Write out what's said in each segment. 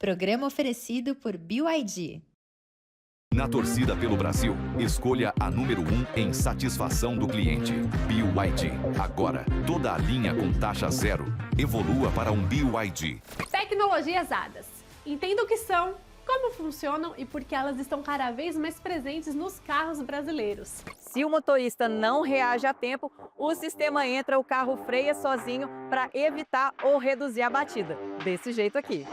Programa oferecido por BYD. Na torcida pelo Brasil, escolha a número 1 em satisfação do cliente. BYD. Agora, toda a linha com taxa zero. Evolua para um BYD. Tecnologias HADAS. Entenda o que são, como funcionam e por que elas estão cada vez mais presentes nos carros brasileiros. Se o motorista não reage a tempo, o sistema entra, o carro freia sozinho para evitar ou reduzir a batida. Desse jeito aqui.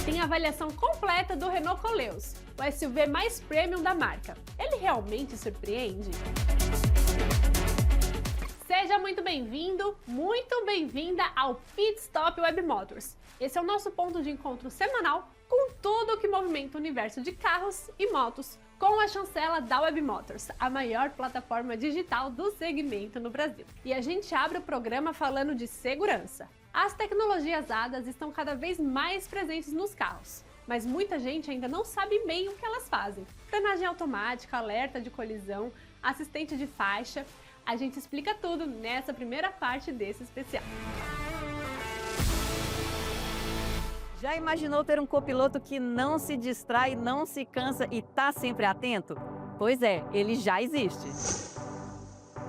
Tem a avaliação completa do Renault Koleos, o SUV mais premium da marca. Ele realmente surpreende? Seja muito bem-vindo, muito bem-vinda ao Pit Stop Web Motors. Esse é o nosso ponto de encontro semanal com tudo que movimenta o universo de carros e motos, com a chancela da Web Motors, a maior plataforma digital do segmento no Brasil. E a gente abre o programa falando de segurança. As tecnologias HADAS estão cada vez mais presentes nos carros, mas muita gente ainda não sabe bem o que elas fazem. Frenagem automática, alerta de colisão, assistente de faixa. A gente explica tudo nessa primeira parte desse especial. Já imaginou ter um copiloto que não se distrai, não se cansa e tá sempre atento? Pois é, ele já existe.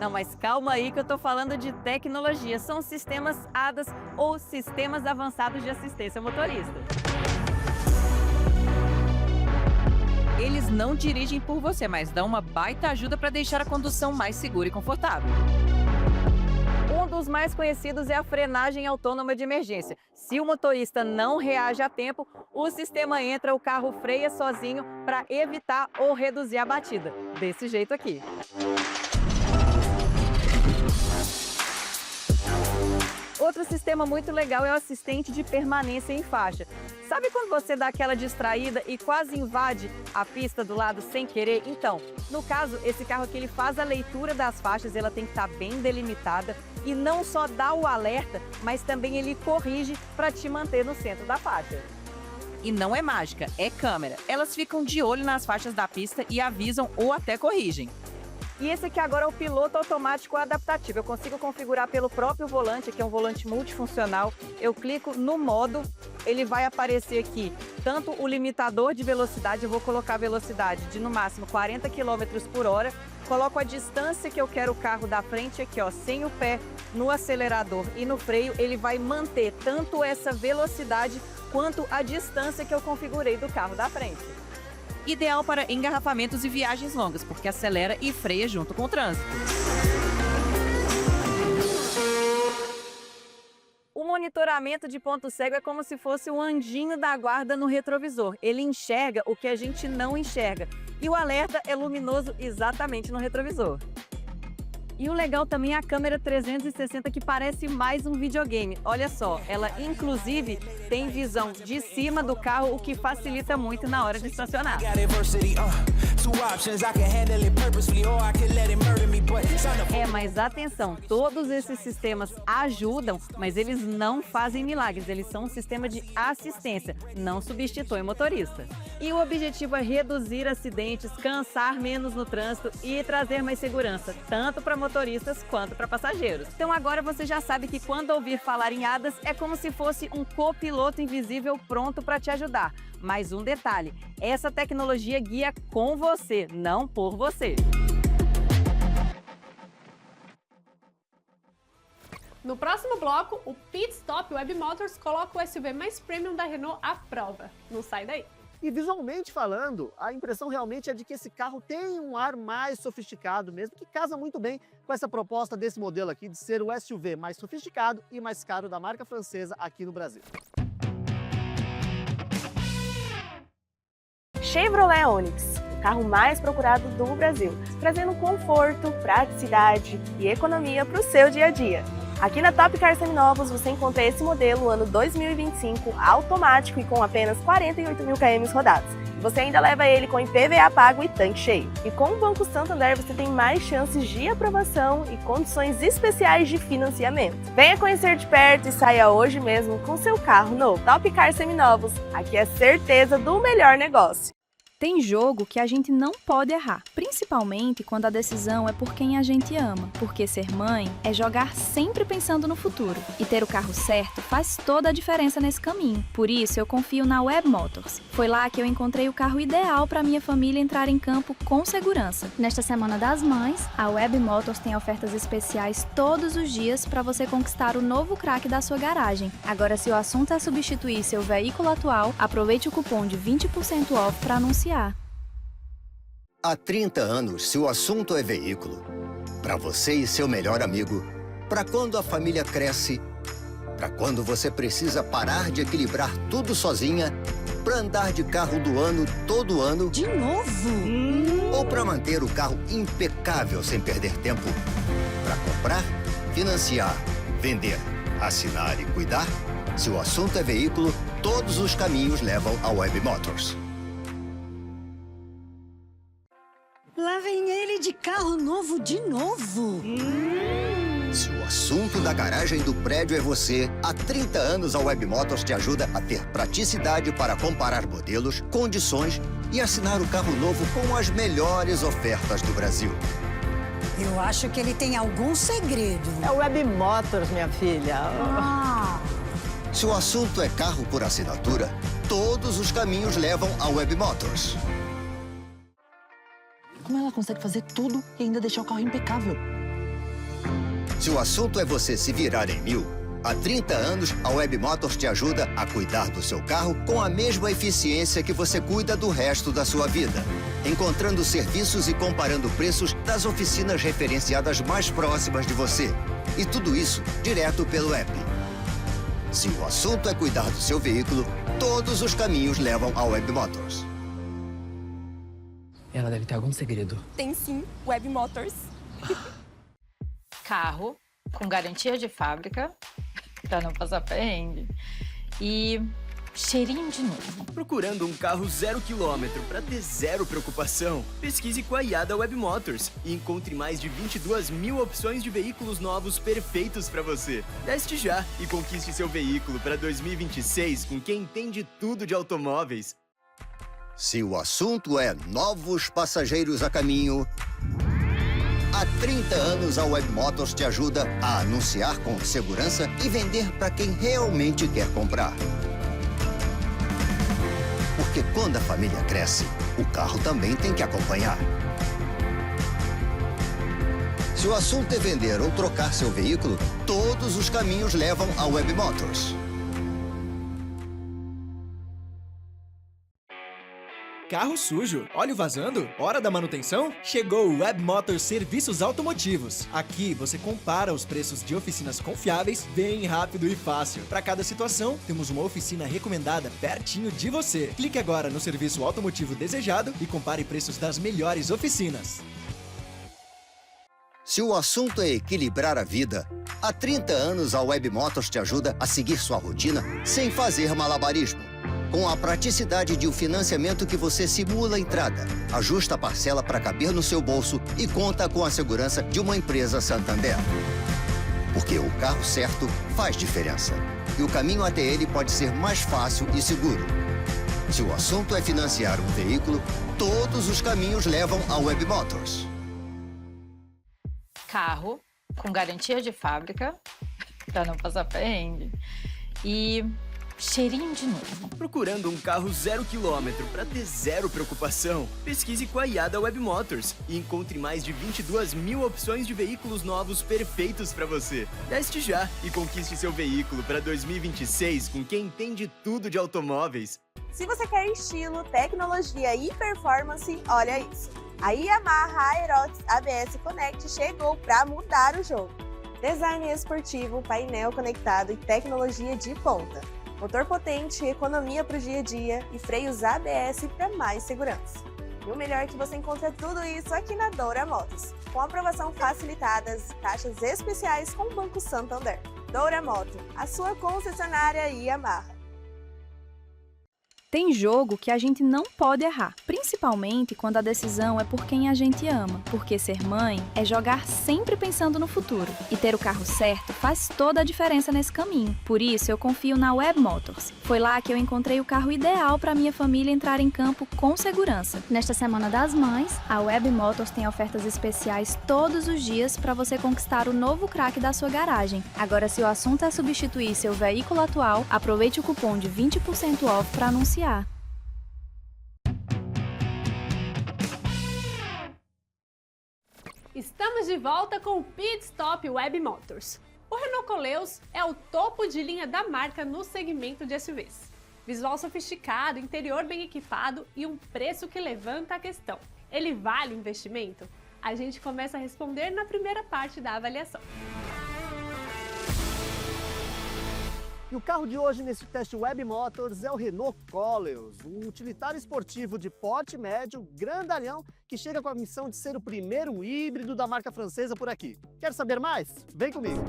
Não, mas calma aí que eu tô falando de tecnologia. São sistemas HADAS ou sistemas avançados de assistência ao motorista. Eles não dirigem por você, mas dão uma baita ajuda para deixar a condução mais segura e confortável. Um dos mais conhecidos é a frenagem autônoma de emergência. Se o motorista não reage a tempo, o sistema entra, o carro freia sozinho para evitar ou reduzir a batida. Desse jeito aqui. Outro sistema muito legal é o assistente de permanência em faixa. Sabe quando você dá aquela distraída e quase invade a pista do lado sem querer? Então, no caso, esse carro aqui ele faz a leitura das faixas, ela tem que estar bem delimitada e não só dá o alerta, mas também ele corrige para te manter no centro da faixa. E não é mágica, é câmera. Elas ficam de olho nas faixas da pista e avisam ou até corrigem. E esse aqui agora é o piloto automático adaptativo. Eu consigo configurar pelo próprio volante, que é um volante multifuncional. Eu clico no modo, ele vai aparecer aqui tanto o limitador de velocidade, eu vou colocar a velocidade de no máximo 40 km por hora. Coloco a distância que eu quero o carro da frente aqui, ó, sem o pé no acelerador e no freio. Ele vai manter tanto essa velocidade quanto a distância que eu configurei do carro da frente. Ideal para engarrafamentos e viagens longas, porque acelera e freia junto com o trânsito. O monitoramento de ponto cego é como se fosse o anjinho da guarda no retrovisor. Ele enxerga o que a gente não enxerga. E o alerta é luminoso exatamente no retrovisor. E o legal também é a câmera 360, que parece mais um videogame. Olha só, ela inclusive tem visão de cima do carro, o que facilita muito na hora de estacionar. Mas atenção, todos esses sistemas ajudam, mas eles não fazem milagres. Eles são um sistema de assistência, não substitui o motorista. E o objetivo é reduzir acidentes, cansar menos no trânsito e trazer mais segurança, tanto para motoristas quanto para passageiros. Então agora você já sabe que quando ouvir falar em HADAS é como se fosse um copiloto invisível pronto para te ajudar. Mais um detalhe, essa tecnologia guia com você, não por você. No próximo bloco, o Pit Stop Web Motors coloca o SUV mais premium da Renault à prova. Não sai daí! E visualmente falando, a impressão realmente é de que esse carro tem um ar mais sofisticado mesmo, que casa muito bem com essa proposta desse modelo aqui de ser o SUV mais sofisticado e mais caro da marca francesa aqui no Brasil. Chevrolet Onix, o carro mais procurado do Brasil, trazendo conforto, praticidade e economia para o seu dia a dia. Aqui na Top Car Seminovos você encontra esse modelo ano 2025 automático e com apenas 48 mil km rodados. Você ainda leva ele com IPVA pago e tanque cheio. E com o Banco Santander você tem mais chances de aprovação e condições especiais de financiamento. Venha conhecer de perto e saia hoje mesmo com seu carro novo. Top Car Seminovos, aqui é certeza do melhor negócio. Tem jogo que a gente não pode errar, principalmente quando a decisão é por quem a gente ama, porque ser mãe é jogar sempre pensando no futuro. E ter o carro certo faz toda a diferença nesse caminho. Por isso, eu confio na Web Motors. Foi lá que eu encontrei o carro ideal para minha família entrar em campo com segurança. Nesta Semana das Mães, a Web Motors tem ofertas especiais todos os dias para você conquistar o novo craque da sua garagem. Agora, se o assunto é substituir seu veículo atual, aproveite o cupom de 20% off para anunciar. Há 30 anos, se o assunto é veículo, para você e seu melhor amigo, para quando a família cresce, para quando você precisa parar de equilibrar tudo sozinha, para andar de carro do ano todo ano. De novo? Ou para manter o carro impecável sem perder tempo. Para comprar, financiar, vender, assinar e cuidar. Se o assunto é veículo, todos os caminhos levam a Web Motors. Lá vem ele de carro novo de novo. Se o assunto da garagem do prédio é você, há 30 anos a Web Motors te ajuda a ter praticidade para comparar modelos, condições e assinar o carro novo com as melhores ofertas do Brasil. Eu acho que ele tem algum segredo. É o Web Motors, minha filha. Se o assunto é carro por assinatura, todos os caminhos levam a Web Motors. Como ela consegue fazer tudo e ainda deixar o carro impecável? Se o assunto é você se virar em mil, há 30 anos a Web Motors te ajuda a cuidar do seu carro com a mesma eficiência que você cuida do resto da sua vida, encontrando serviços e comparando preços das oficinas referenciadas mais próximas de você. E tudo isso direto pelo app. Se o assunto é cuidar do seu veículo, todos os caminhos levam a Web Motors. Ela deve ter algum segredo. Tem sim, Web Motors. Carro com garantia de fábrica, pra não passar perrengue. E cheirinho de novo. Procurando um carro 0 km para ter zero preocupação? Pesquise com a IADA Web Motors e encontre mais de 22 mil opções de veículos novos perfeitos para você. Teste já e conquiste seu veículo para 2026 com quem entende tudo de automóveis. Se o assunto é novos passageiros a caminho, há 30 anos a Web Motors te ajuda a anunciar com segurança e vender para quem realmente quer comprar. Porque quando a família cresce, o carro também tem que acompanhar. Se o assunto é vender ou trocar seu veículo, todos os caminhos levam a Web Motors. Carro sujo, óleo vazando, hora da manutenção? Chegou o Web Motors Serviços Automotivos. Aqui você compara os preços de oficinas confiáveis, bem rápido e fácil. Para cada situação, temos uma oficina recomendada pertinho de você. Clique agora no serviço automotivo desejado e compare preços das melhores oficinas. Se o assunto é equilibrar a vida, há 30 anos a Web Motors te ajuda a seguir sua rotina sem fazer malabarismo. Com a praticidade de um financiamento que você simula a entrada, ajusta a parcela para caber no seu bolso e conta com a segurança de uma empresa Santander. Porque o carro certo faz diferença. E o caminho até ele pode ser mais fácil e seguro. Se o assunto é financiar um veículo, todos os caminhos levam a Web Motors. Carro com garantia de fábrica, pra não passar perrengue. E cheirinho de novo. Procurando um carro 0 km para ter zero preocupação? Pesquise com a IADA Web Motors e encontre mais de 22 mil opções de veículos novos perfeitos para você. Teste já e conquiste seu veículo para 2026 com quem entende tudo de automóveis. Se você quer estilo, tecnologia e performance, olha isso. A Yamaha Aerox ABS Connect chegou para mudar o jogo. Design esportivo, painel conectado e tecnologia de ponta. Motor potente, economia para o dia a dia e freios ABS para mais segurança. E o melhor é que você encontra tudo isso aqui na Doura Motos, com aprovação facilitada e taxas especiais com o Banco Santander. Doura Moto, a sua concessionária Yamaha. Tem jogo que a gente não pode errar, principalmente principalmente quando a decisão é por quem a gente ama, porque ser mãe é jogar sempre pensando no futuro, e ter o carro certo faz toda a diferença nesse caminho. Por isso, eu confio na Web Motors. Foi lá que eu encontrei o carro ideal para minha família entrar em campo com segurança. Nesta Semana das Mães, a Web Motors tem ofertas especiais todos os dias para você conquistar o novo craque da sua garagem. Agora, se o assunto é substituir seu veículo atual, aproveite o cupom de 20% off para anunciar. Estamos de volta com o Pit Stop Web Motors. O Renault Koleos é o topo de linha da marca no segmento de SUVs. Visual sofisticado, interior bem equipado e um preço que levanta a questão. Ele vale o investimento? A gente começa a responder na primeira parte da avaliação. E o carro de hoje nesse teste Web Motors é o Renault Koleos, um utilitário esportivo de porte médio, grandalhão, que chega com a missão de ser o primeiro híbrido da marca francesa por aqui. Quer saber mais? Vem comigo!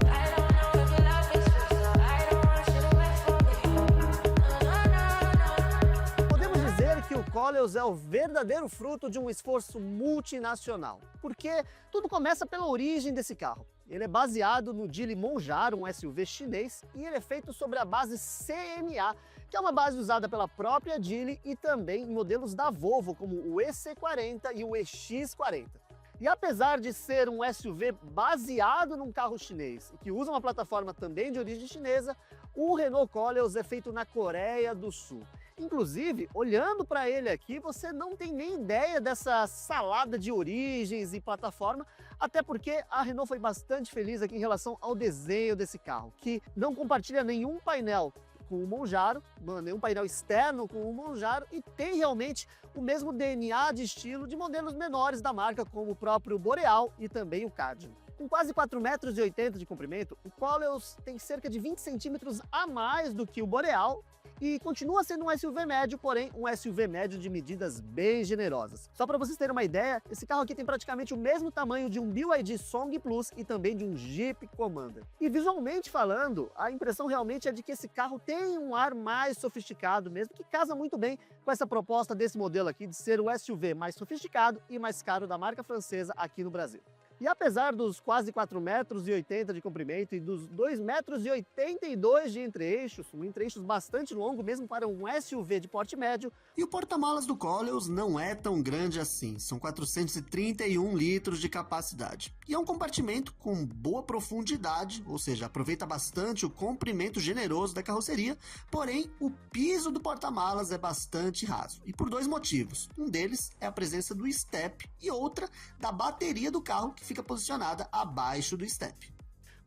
Podemos dizer que o Koleos é o verdadeiro fruto de um esforço multinacional, porque tudo começa pela origem desse carro. Ele é baseado no Geely Monjaro, um SUV chinês, e ele é feito sobre a base CMA, que é uma base usada pela própria Geely e também em modelos da Volvo, como o EC40 e o EX40. E apesar de ser um SUV baseado num carro chinês e que usa uma plataforma também de origem chinesa, o Renault Koleos é feito na Coreia do Sul. Inclusive, olhando para ele aqui, você não tem nem ideia dessa salada de origens e plataforma, até porque a Renault foi bastante feliz aqui em relação ao desenho desse carro, que não compartilha nenhum painel com o Monjaro, nenhum painel externo com o Monjaro, e tem realmente o mesmo DNA de estilo de modelos menores da marca, como o próprio Boreal e também o Cardinal. Com quase 4,80 metros de comprimento, o Koleos tem cerca de 20 centímetros a mais do que o Boreal, e continua sendo um SUV médio, porém um SUV médio de medidas bem generosas. Só para vocês terem uma ideia, esse carro aqui tem praticamente o mesmo tamanho de um BYD Song Plus e também de um Jeep Commander. E visualmente falando, a impressão realmente é de que esse carro tem um ar mais sofisticado mesmo, que casa muito bem com essa proposta desse modelo aqui de ser o SUV mais sofisticado e mais caro da marca francesa aqui no Brasil. E apesar dos quase 4,80 metros de comprimento e dos 2,82 metros de entre-eixos, um entre-eixos bastante longo mesmo para um SUV de porte médio. E o porta-malas do Koleos não é tão grande assim, são 431 litros de capacidade. E é um compartimento com boa profundidade, ou seja, aproveita bastante o comprimento generoso da carroceria, porém o piso do porta-malas é bastante raso. E por dois motivos, um deles é a presença do step e outra da bateria do carro, que fica posicionada abaixo do step.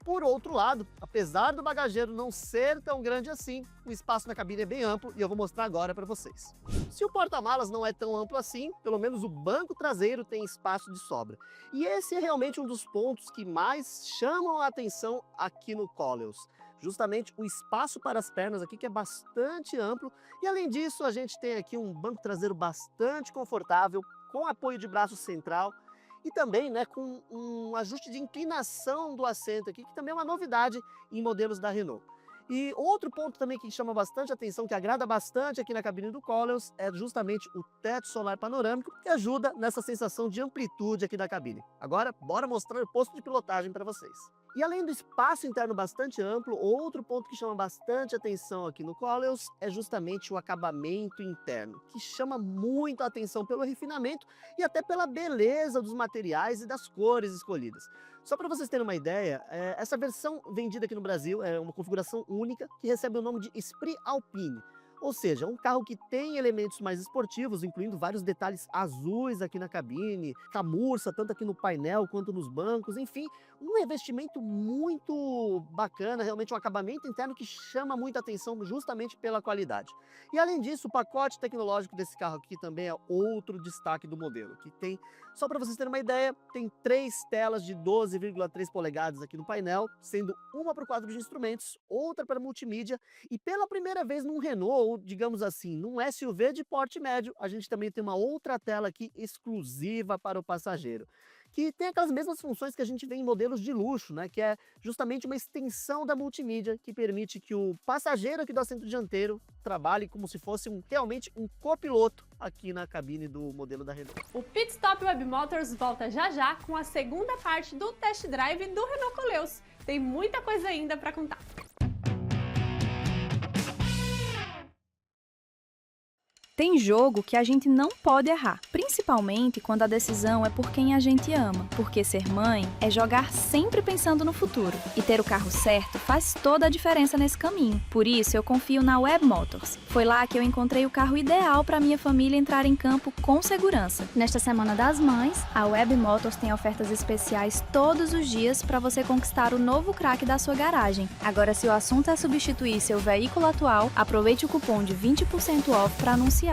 Por outro lado, apesar do bagageiro não ser tão grande assim, o espaço na cabine é bem amplo e eu vou mostrar agora para vocês. Se o porta-malas não é tão amplo assim, pelo menos o banco traseiro tem espaço de sobra. E esse é realmente um dos pontos que mais chamam a atenção aqui no Koleos. Justamente o espaço para as pernas aqui, que é bastante amplo, e além disso a gente tem aqui um banco traseiro bastante confortável, com apoio de braço central, e também com um ajuste de inclinação do assento aqui, que também é uma novidade em modelos da Renault. E outro ponto também que chama bastante atenção, que agrada bastante aqui na cabine do Koleos, é justamente o teto solar panorâmico, que ajuda nessa sensação de amplitude aqui da cabine. Agora, bora mostrar o posto de pilotagem para vocês. E além do espaço interno bastante amplo, outro ponto que chama bastante atenção aqui no Koleos é justamente o acabamento interno, que chama muito a atenção pelo refinamento e até pela beleza dos materiais e das cores escolhidas. Só para vocês terem uma ideia, essa versão vendida aqui no Brasil é uma configuração única que recebe o nome de Esprit Alpine. Ou seja, um carro que tem elementos mais esportivos, incluindo vários detalhes azuis aqui na cabine, camurça tanto aqui no painel quanto nos bancos, enfim, um revestimento muito bacana, realmente um acabamento interno que chama muita atenção justamente pela qualidade. E além disso, o pacote tecnológico desse carro aqui também é outro destaque do modelo, que tem, só para vocês terem uma ideia, tem 3 telas de 12,3 polegadas aqui no painel, sendo uma para o quadro de instrumentos, outra para multimídia, e pela primeira vez num Renault, ou digamos assim, num SUV de porte médio, a gente também tem uma outra tela aqui exclusiva para o passageiro. que tem aquelas mesmas funções que a gente vê em modelos de luxo, né? Que é justamente uma extensão da multimídia que permite que o passageiro aqui do assento dianteiro trabalhe como se fosse realmente um copiloto aqui na cabine do modelo da Renault. O Pit Stop Web Motors volta já já com a segunda parte do test drive do Renault Koleos. Tem muita coisa ainda para contar. Tem jogo que a gente não pode errar, principalmente quando a decisão é por quem a gente ama, porque ser mãe é jogar sempre pensando no futuro. E ter o carro certo faz toda a diferença nesse caminho. Por isso, eu confio na Web Motors. Foi lá que eu encontrei o carro ideal para minha família entrar em campo com segurança. Nesta Semana das Mães, a Web Motors tem ofertas especiais todos os dias para você conquistar o novo craque da sua garagem. Agora, se o assunto é substituir seu veículo atual, aproveite o cupom de 20% off para anunciar.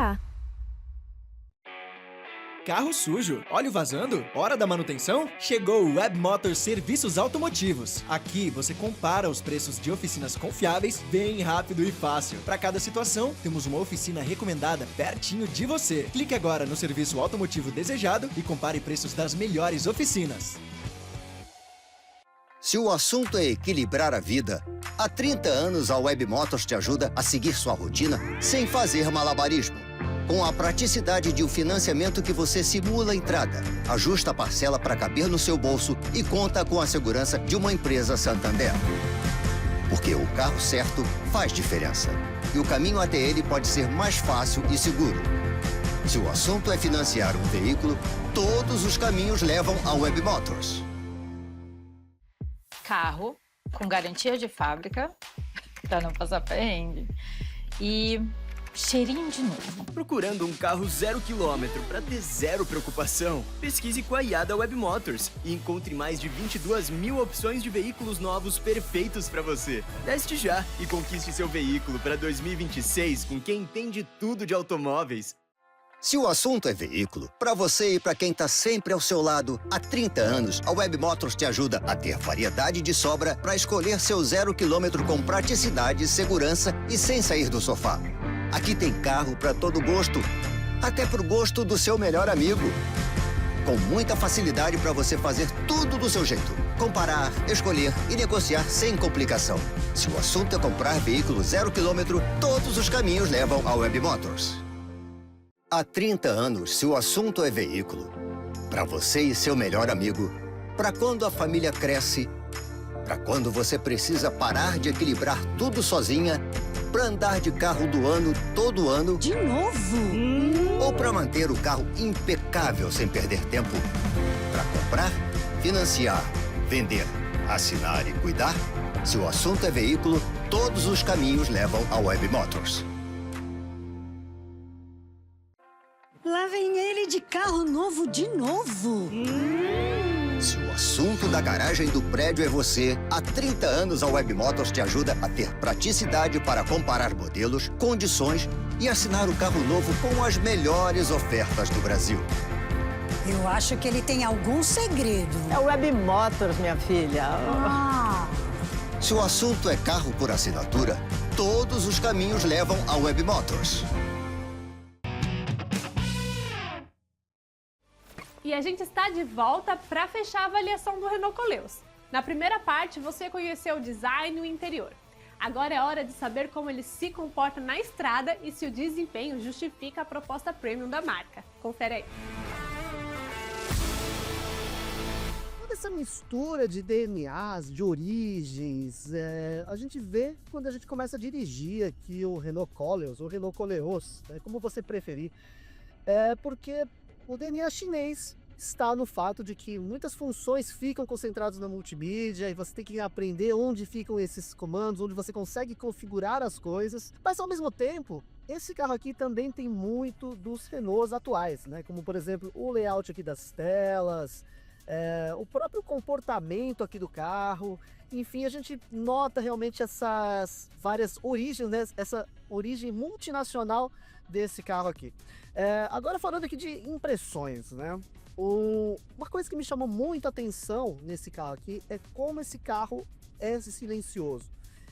Carro sujo, óleo vazando, hora da manutenção? Chegou o Web Motors Serviços Automotivos. Aqui você compara os preços de oficinas confiáveis, bem rápido e fácil. Para cada situação, temos uma oficina recomendada pertinho de você. Clique agora no serviço automotivo desejado e compare preços das melhores oficinas. Se o assunto é equilibrar a vida, há 30 anos a Web Motors te ajuda a seguir sua rotina sem fazer malabarismo. Com a praticidade de um financiamento que você simula a entrada, ajusta a parcela para caber no seu bolso e conta com a segurança de uma empresa Santander. Porque o carro certo faz diferença. E o caminho até ele pode ser mais fácil e seguro. Se o assunto é financiar um veículo, todos os caminhos levam a Web Motors. Carro com garantia de fábrica, para não passar perrengue. E cheirinho de novo. Procurando um carro 0 km para ter zero preocupação? Pesquise com a IADA Web Motors e encontre mais de 22 mil opções de veículos novos perfeitos para você. Teste já e conquiste seu veículo para 2026 com quem entende tudo de automóveis. Se o assunto é veículo, para você e para quem está sempre ao seu lado, há 30 anos, a Web Motors te ajuda a ter variedade de sobra para escolher seu 0 km com praticidade, segurança e sem sair do sofá. Aqui tem carro para todo gosto, até pro gosto do seu melhor amigo. Com muita facilidade para você fazer tudo do seu jeito. Comparar, escolher e negociar sem complicação. Se o assunto é comprar veículo 0 km, todos os caminhos levam à Web Motors. Há 30 anos, se o assunto é veículo, para você e seu melhor amigo, para quando a família cresce, para quando você precisa parar de equilibrar tudo sozinha, para andar de carro do ano todo ano. De novo? Ou para manter o carro impecável sem perder tempo. Para comprar, financiar, vender, assinar e cuidar. Se o assunto é veículo, todos os caminhos levam à Web Motors. Lá vem ele de carro novo de novo. Se o assunto da garagem do prédio é você, há 30 anos a Web Motors te ajuda a ter praticidade para comparar modelos, condições e assinar o carro novo com as melhores ofertas do Brasil. Eu acho que ele tem algum segredo. É o Web Motors, minha filha. Se o assunto é carro por assinatura, todos os caminhos levam à Web Motors. E a gente está de volta para fechar a avaliação do Renault Koleos. Na primeira parte, você conheceu o design e o interior. Agora é hora de saber como ele se comporta na estrada e se o desempenho justifica a proposta premium da marca. Confere aí. Toda essa mistura de DNAs, de origens, a gente vê quando a gente começa a dirigir aqui o Renault Koleos, ou Renault Koleos, como você preferir. Porque o DNA chinês está no fato de que muitas funções ficam concentradas na multimídia e você tem que aprender onde ficam esses comandos, onde você consegue configurar as coisas. Mas ao mesmo tempo, esse carro aqui também tem muito dos Renaults atuais, né? Como por exemplo o layout aqui das telas, o próprio comportamento aqui do carro. Enfim, a gente nota realmente essas várias origens, né? Essa origem multinacional desse carro aqui. Agora falando aqui de impressões, né? Uma coisa que me chamou muito a atenção nesse carro aqui é como esse carro é silencioso.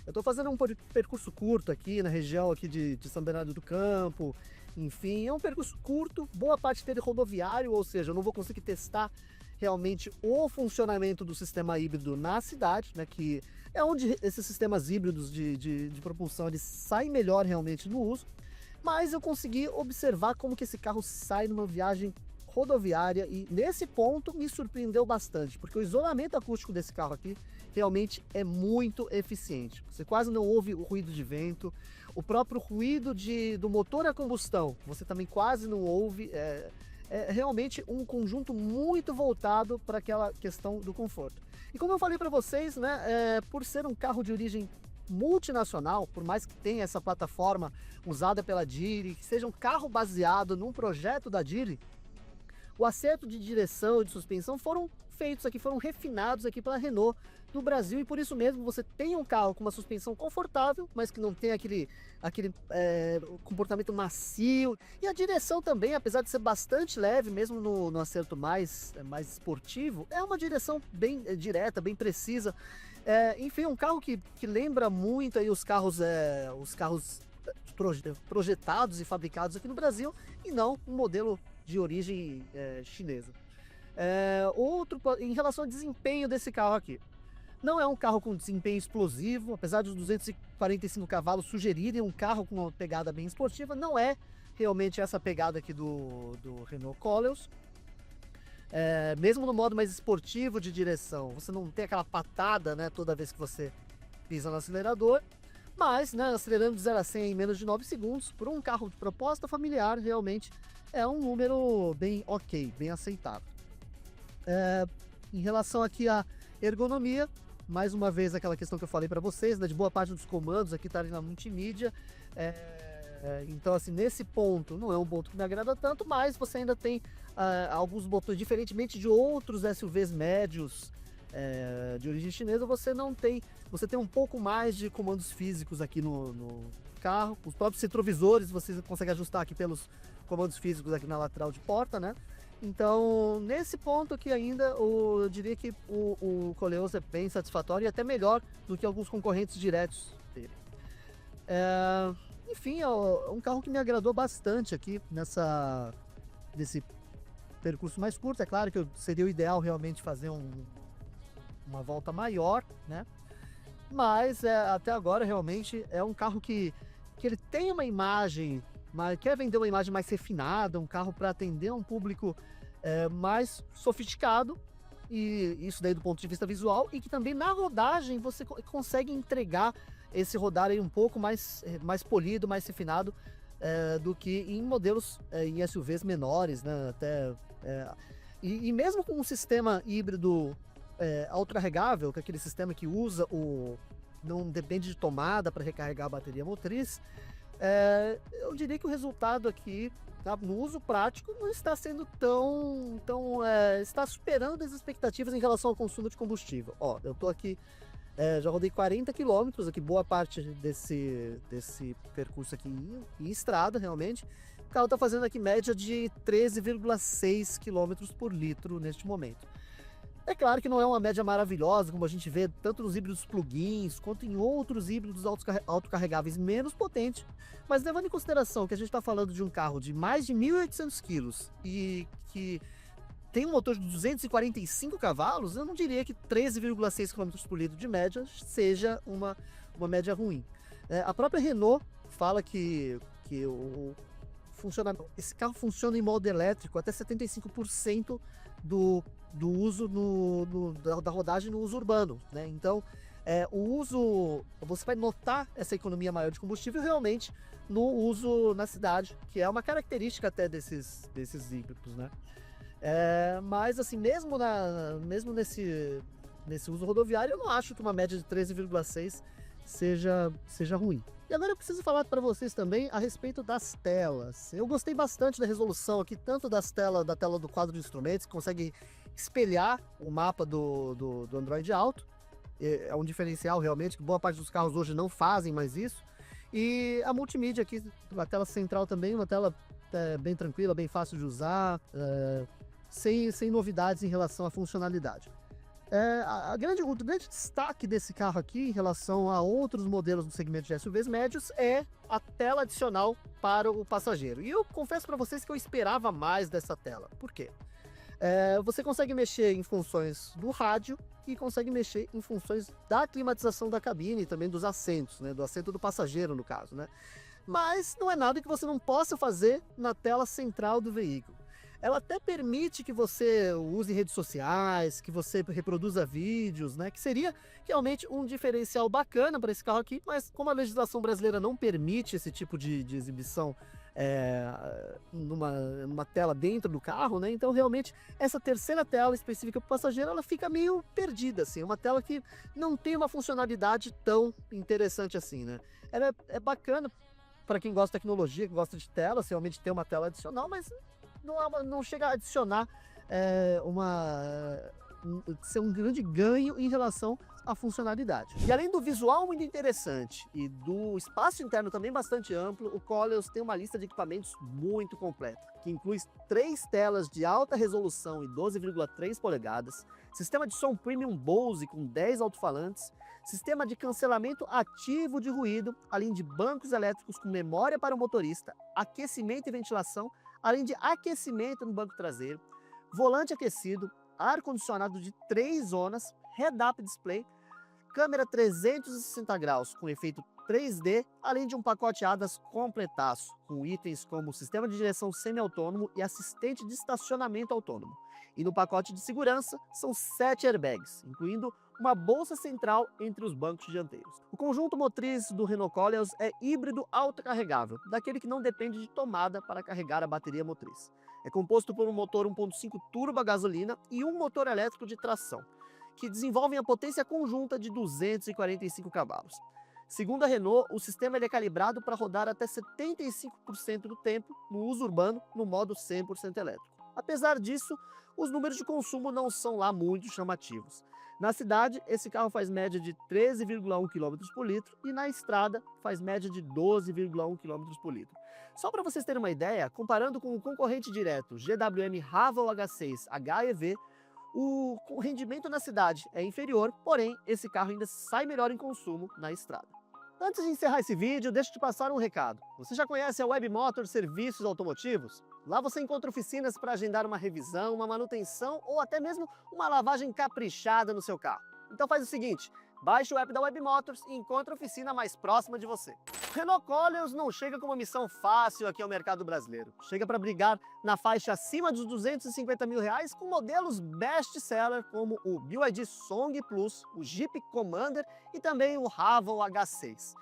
Eu estou fazendo um percurso curto aqui na região aqui de São Bernardo do Campo. Enfim, é um percurso curto, boa parte dele rodoviário, ou seja, eu não vou conseguir testar realmente o funcionamento do sistema híbrido na cidade, né, que é onde esses sistemas híbridos de propulsão eles saem melhor realmente no uso, mas eu consegui observar como que esse carro sai numa viagem rodoviária e nesse ponto me surpreendeu bastante, porque o isolamento acústico desse carro aqui realmente é muito eficiente. Você quase não ouve o ruído de vento, o próprio ruído do motor a combustão, você também quase não ouve. É realmente um conjunto muito voltado para aquela questão do conforto. E como eu falei para vocês, né, por ser um carro de origem multinacional, por mais que tenha essa plataforma usada pela Geely, que seja um carro baseado num projeto da Geely, o acerto de direção e de suspensão foram feitos aqui, foram refinados aqui pela Renault no Brasil, e por isso mesmo você tem um carro com uma suspensão confortável, mas que não tem aquele comportamento macio, e a direção também, apesar de ser bastante leve, mesmo no acerto mais esportivo, é uma direção bem direta, bem precisa. Enfim, um carro que lembra muito aí os carros projetados e fabricados aqui no Brasil, e não um modelo de origem chinesa. Em relação ao desempenho desse carro aqui, não é um carro com desempenho explosivo, apesar dos 245 cavalos sugerirem um carro com uma pegada bem esportiva, não é realmente essa pegada aqui do Renault Koleos. Mesmo no modo mais esportivo de direção, você não tem aquela patada, né, toda vez que você pisa no acelerador, mas, né, acelerando de 0 a 100 em menos de 9 segundos, por um carro de proposta familiar, realmente é um número bem ok, bem aceitável. Em relação aqui à ergonomia, mais uma vez aquela questão que eu falei para vocês, né, de boa parte dos comandos aqui estarem na multimídia, então assim, nesse ponto não é um ponto que me agrada tanto, mas você ainda tem alguns botões, diferentemente de outros SUVs médios de origem chinesa, você tem um pouco mais de comandos físicos aqui no carro, os próprios retrovisores você consegue ajustar aqui pelos comandos físicos aqui na lateral de porta, né? Então, nesse ponto aqui ainda, eu diria que o Koleos é bem satisfatório e até melhor do que alguns concorrentes diretos dele. Enfim, é um carro que me agradou bastante aqui nesse percurso mais curto. É claro que seria o ideal realmente fazer uma volta maior, né? Mas até agora realmente é um carro que ele tem uma imagem, mas quer vender uma imagem mais refinada, um carro para atender um público mais sofisticado, e isso daí do ponto de vista visual, e que também na rodagem você consegue entregar esse rodar aí um pouco mais polido, mais refinado do que em modelos em SUVs menores, né? E mesmo com um sistema híbrido autocarregável, que é aquele sistema que usa não depende de tomada para recarregar a bateria motriz, eu diria que o resultado aqui, tá, no uso prático, não está sendo está superando as expectativas em relação ao consumo de combustível. Ó, eu tô aqui, já rodei 40 km aqui, boa parte desse percurso aqui em estrada, realmente. O carro está fazendo aqui média de 13,6 km por litro neste momento. É claro que não é uma média maravilhosa, como a gente vê tanto nos híbridos plug-ins, quanto em outros híbridos autocarregáveis menos potentes, mas levando em consideração que a gente está falando de um carro de mais de 1.800 kg e que tem um motor de 245 cavalos, eu não diria que 13,6 km por litro de média seja uma média ruim. A própria Renault fala que esse carro funciona em modo elétrico até 75% do uso da rodagem no uso urbano, né? Então, você vai notar essa economia maior de combustível realmente no uso na cidade, que é uma característica até desses híbridos, né? Mas assim, mesmo nesse uso rodoviário, eu não acho que uma média de 13,6 seja ruim. E agora eu preciso falar para vocês também a respeito das telas. Eu gostei bastante da resolução aqui, tanto da tela do quadro de instrumentos, que consegue espelhar o mapa do Android Auto. É um diferencial realmente, que boa parte dos carros hoje não fazem mais isso. E a multimídia aqui, a tela central também, uma tela bem tranquila, bem fácil de usar, sem novidades em relação à funcionalidade. O grande destaque desse carro aqui em relação a outros modelos do segmento de SUVs médios é a tela adicional para o passageiro. E eu confesso para vocês que eu esperava mais dessa tela. Por quê? Você consegue mexer em funções do rádio e consegue mexer em funções da climatização da cabine e também dos assentos, né? Do assento do passageiro, no caso, né? Mas não é nada que você não possa fazer na tela central do veículo. Ela até permite que você use redes sociais, que você reproduza vídeos, né? Que seria realmente um diferencial bacana para esse carro aqui, mas como a legislação brasileira não permite esse tipo de exibição numa tela dentro do carro, né? Então realmente essa terceira tela específica para o passageiro, ela fica meio perdida, assim, uma tela que não tem uma funcionalidade tão interessante assim, né? Ela é bacana para quem gosta de tecnologia, que gosta de tela, realmente tem uma tela adicional, mas não chega a adicionar ser um grande ganho em relação à funcionalidade. E além do visual muito interessante e do espaço interno também bastante amplo, o Coleos tem uma lista de equipamentos muito completa, que inclui 3 telas de alta resolução e 12,3 polegadas, sistema de som premium Bose com 10 alto-falantes, sistema de cancelamento ativo de ruído, além de bancos elétricos com memória para o motorista, aquecimento e ventilação, além de aquecimento no banco traseiro, volante aquecido, ar-condicionado de 3 zonas, head-up display, câmera 360 graus com efeito 3D, além de um pacote ADAS completaço, com itens como sistema de direção semi-autônomo e assistente de estacionamento autônomo. E no pacote de segurança são 7 airbags, incluindo uma bolsa central entre os bancos dianteiros. O conjunto motriz do Renault Koleos é híbrido autocarregável, daquele que não depende de tomada para carregar a bateria motriz. É composto por um motor 1.5 turbo a gasolina e um motor elétrico de tração, que desenvolvem a potência conjunta de 245 cavalos. Segundo a Renault, o sistema é calibrado para rodar até 75% do tempo no uso urbano no modo 100% elétrico. Apesar disso, os números de consumo não são lá muito chamativos. Na cidade, esse carro faz média de 13,1 km por litro e na estrada faz média de 12,1 km por litro. Só para vocês terem uma ideia, comparando com o concorrente direto GWM Haval H6 HEV, o rendimento na cidade é inferior, porém esse carro ainda sai melhor em consumo na estrada. Antes de encerrar esse vídeo, deixa eu te passar um recado. Você já conhece a Web Motors Serviços Automotivos? Lá você encontra oficinas para agendar uma revisão, uma manutenção ou até mesmo uma lavagem caprichada no seu carro. Então faz o seguinte, baixe o app da Web Motors e encontre a oficina mais próxima de você. O Renault Koleos não chega com uma missão fácil aqui ao mercado brasileiro. Chega para brigar na faixa acima dos R$250 mil com modelos best-seller como o BYD Song Plus, o Jeep Commander e também o Haval H6.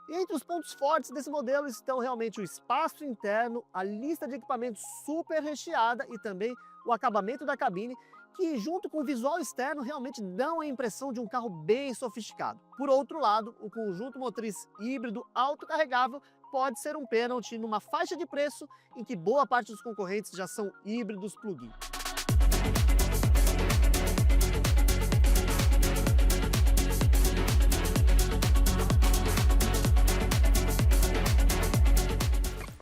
E entre os pontos fortes desse modelo estão realmente o espaço interno, a lista de equipamentos super recheada e também o acabamento da cabine, que junto com o visual externo realmente dão a impressão de um carro bem sofisticado. Por outro lado, o conjunto motriz híbrido autocarregável pode ser um pênalti numa faixa de preço em que boa parte dos concorrentes já são híbridos plug-in.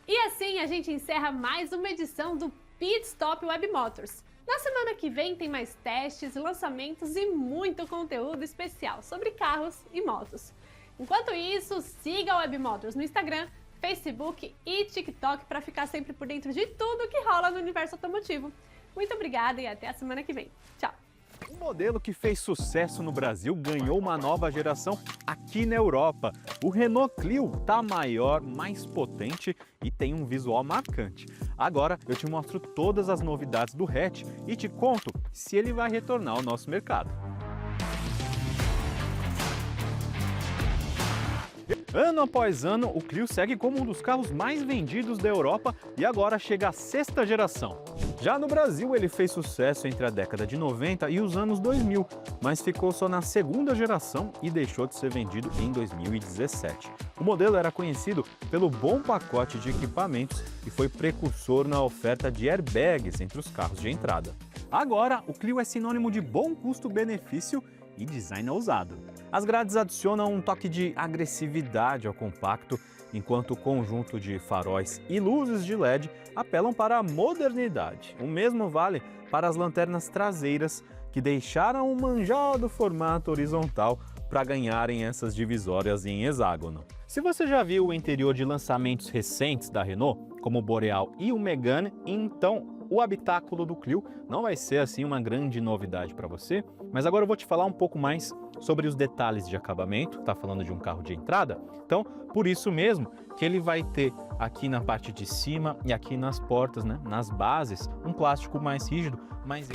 E assim a gente encerra mais uma edição do Pit Stop Web Motors. Na semana que vem tem mais testes, lançamentos e muito conteúdo especial sobre carros e motos. Enquanto isso, siga a Web Motors no Instagram, Facebook e TikTok para ficar sempre por dentro de tudo que rola no universo automotivo. Muito obrigada e até a semana que vem. Tchau! Um modelo que fez sucesso no Brasil ganhou uma nova geração aqui na Europa. O Renault Clio tá maior, mais potente e tem um visual marcante. Agora eu te mostro todas as novidades do hatch e te conto se ele vai retornar ao nosso mercado. Ano após ano, o Clio segue como um dos carros mais vendidos da Europa e agora chega à 6ª geração. Já no Brasil, ele fez sucesso entre a década de 90 e os anos 2000, mas ficou só na 2ª geração e deixou de ser vendido em 2017. O modelo era conhecido pelo bom pacote de equipamentos e foi precursor na oferta de airbags entre os carros de entrada. Agora, o Clio é sinônimo de bom custo-benefício e design ousado. As grades adicionam um toque de agressividade ao compacto, enquanto o conjunto de faróis e luzes de LED apelam para a modernidade. O mesmo vale para as lanternas traseiras, que deixaram um manjado formato horizontal para ganharem essas divisórias em hexágono. Se você já viu o interior de lançamentos recentes da Renault, como o Boreal e o Megane, então O habitáculo do Clio não vai ser assim uma grande novidade para você, mas agora eu vou te falar um pouco mais sobre os detalhes de acabamento. Tá falando de um carro de entrada? Então, por isso mesmo que ele vai ter aqui na parte de cima e aqui nas portas, né, nas bases, um plástico mais rígido, mais